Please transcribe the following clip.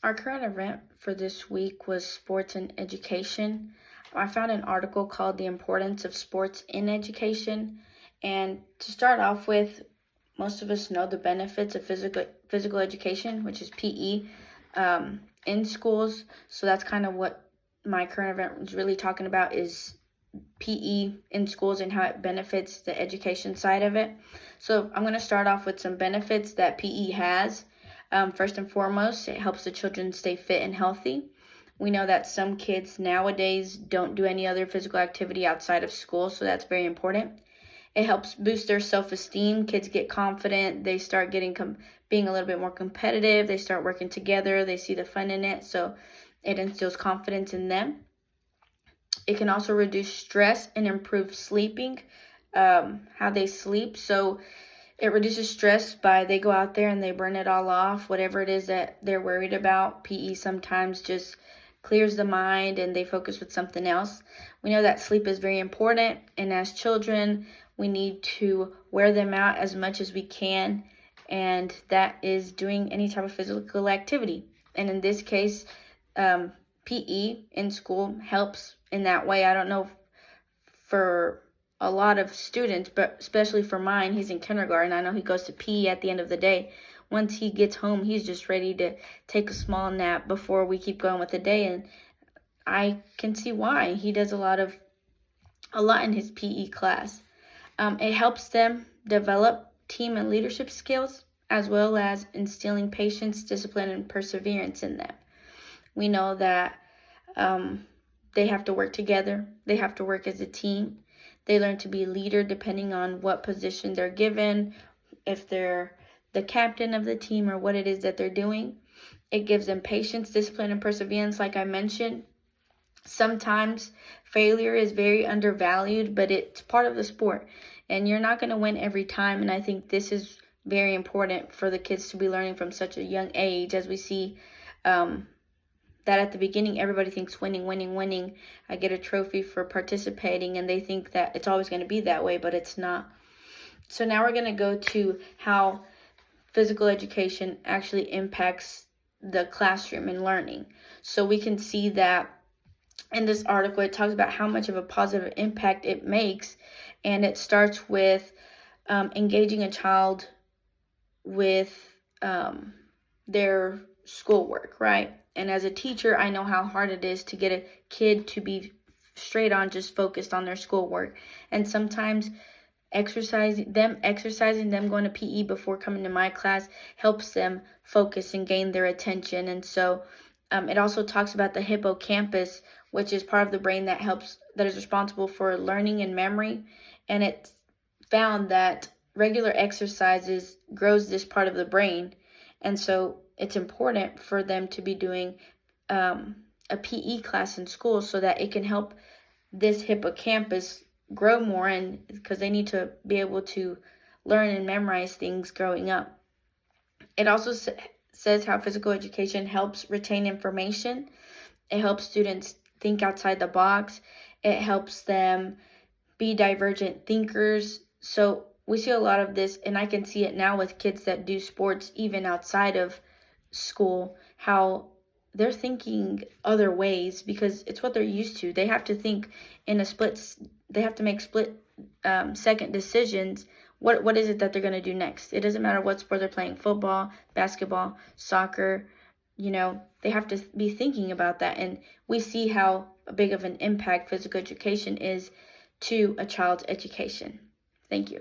Our current event for this week was sports and education. I found an article called The Importance of Sports in Education. And to start off with, most of us know the benefits of physical education, which is PE, in schools. So that's kind of what my current event was really talking about, is PE in schools and how it benefits the education side of it. So I'm going to start off with some benefits that PE has. First and foremost, it helps the children stay fit and healthy. We know that some kids nowadays don't do any other physical activity outside of school, so that's very important. It helps boost their self-esteem. Kids get confident. They start being a little bit more competitive. They start working together. They see the fun in it, so it instills confidence in them. It can also reduce stress and improve sleeping, how they sleep. So it reduces stress by they go out there and they burn it all off, whatever it is that they're worried about. PE sometimes just clears the mind and they focus with something else. We know that sleep is very important, and as children, we need to wear them out as much as we can, and that is doing any type of physical activity. And in this case, PE in school helps in that way. I don't know for a lot of students, but especially for mine, he's in kindergarten. I know he goes to PE at the end of the day. Once he gets home, he's just ready to take a small nap before we keep going with the day, and I can see why. He does a lot in his PE class. It helps them develop team and leadership skills, as well as instilling patience, discipline, and perseverance in them. We know that they have to work together. They have to work as a team. They learn to be a leader depending on what position they're given, if they're the captain of the team or what it is that they're doing. It gives them patience, discipline, and perseverance, like I mentioned. Sometimes failure is very undervalued, but it's part of the sport, and you're not going to win every time. And I think this is very important for the kids to be learning from such a young age, as we see that at the beginning, everybody thinks winning. I get a trophy for participating, and they think that it's always going to be that way, but it's not. So now we're going to go to how physical education actually impacts the classroom and learning. So we can see that in this article, it talks about how much of a positive impact it makes, and it starts with engaging a child with their schoolwork, right? And as a teacher, I know how hard it is to get a kid to be straight on, just focused on their schoolwork. And sometimes exercising them going to PE before coming to my class helps them focus and gain their attention. And so it also talks about the hippocampus, which is part of the brain that is responsible for learning and memory. And it's found that regular exercises grows this part of the brain. And so it's important for them to be doing a PE class in school so that it can help this hippocampus grow more, and because they need to be able to learn and memorize things growing up. It also says how physical education helps retain information. It helps students think outside the box. It helps them be divergent thinkers. So we see a lot of this, and I can see it now with kids that do sports even outside of school, how they're thinking other ways because it's what they're used to. They have to think in they have to make split second decisions. What is it that they're going to do next? It doesn't matter what sport they're playing, football, basketball, soccer, they have to be thinking about that. And we see how big of an impact physical education is to a child's education. Thank you.